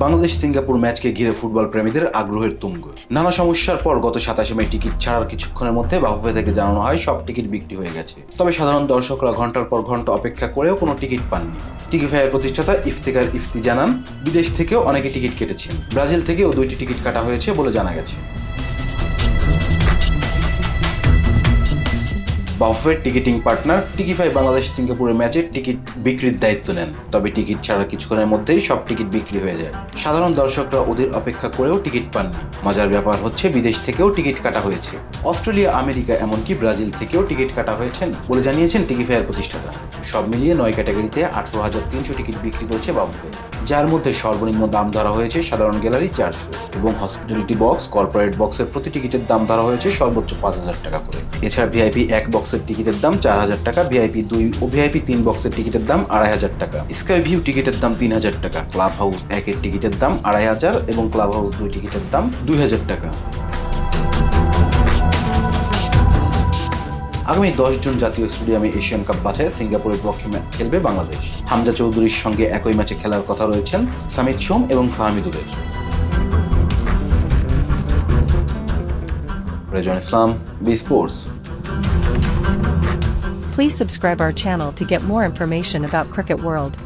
Bangladesh Singapore ম্যাচকে ঘিরে football প্রেমীদের আগ্রহের তুঙ্গ। নানা সমস্যার পর গত 27 মে টিকিট ছাড়ার কিছুক্ষণের মধ্যে বাফুফে থেকে জানানো হয় সব টিকিট বিক্রি হয়ে গেছে। তবে সাধারণ দর্শকরা ঘন্টার পর ঘন্টা অপেক্ষা করেও কোনো টিকিট পাননি। টিকিফাইয়ের প্রতিষ্ঠাতা ইফতিকার ইফতি জানান, বিদেশ থেকেও অনেকে টিকিট কেটেছেন। ব্রাজিল থেকেও 2টি টিকিট কাটা হয়েছে বলে জানা গেছে। বাফুফের টিকিটিং পার্টনার টিকিফাই বাংলাদেশ সিঙ্গাপুরের ম্যাচের টিকিট বিক্রির দায়িত্ব নেন। তবে টিকিট ছাড়ার কিছুক্ষণের মধ্যেই সব টিকিট বিক্রি হয়ে যায়। সাধারণ দর্শকরা ওদের অপেক্ষা করেও টিকিট পাননি। মজার ব্যাপার হচ্ছে, বিদেশ থেকেও টিকিট কাটা হয়েছে। অস্ট্রেলিয়া, আমেরিকা, এমনকি ব্রাজিল থেকেও টিকিট কাটা হয়েছেন বলে জানিয়েছেন টিকিফাইয়ের প্রতিষ্ঠাতা। সব মিলিয়ে 9 ক্যাটাগরিতে 18,300 টিকিট বিক্রি করেছে বাফুফে, যার মধ্যে সর্বনিম্ন দাম ধরা হয়েছে সাধারণ গ্যালারি 400 এবং হসপিটালিটি বক্স, কর্পোরেট বক্সের প্রতি টিকিটের দাম ধরা হয়েছে সর্বোচ্চ 5,000 টাকা করে। এছাড়া ভিআইপি 1 বক্সের টিকিটের দাম 4,000 টাকা, ভিআইপি 2 ও ভিআইপি 3 বক্সের টিকিটের দাম 2,500 টাকা, স্কাই ভিউ টিকিটের দাম 3,000 টাকা, ক্লাব হাউস 1 এর টিকিটের দাম 2,500 এবং ক্লাব হাউস 2 টিকিটের দাম 2,000 টাকা। আগামী 10 জুন জাতীয় স্টেডিয়ামে এশিয়ান কাপ বাছাই সিঙ্গাপুরের পক্ষে খেলবে বাংলাদেশ। হামজা চৌধুরীর সঙ্গে একই ম্যাচে খেলার কথা রয়েছেন সামিদ সোম এবং ফাহমিদুলের। Rezwan Islam, B sports. Please subscribe our channel to get more information about Cricket World.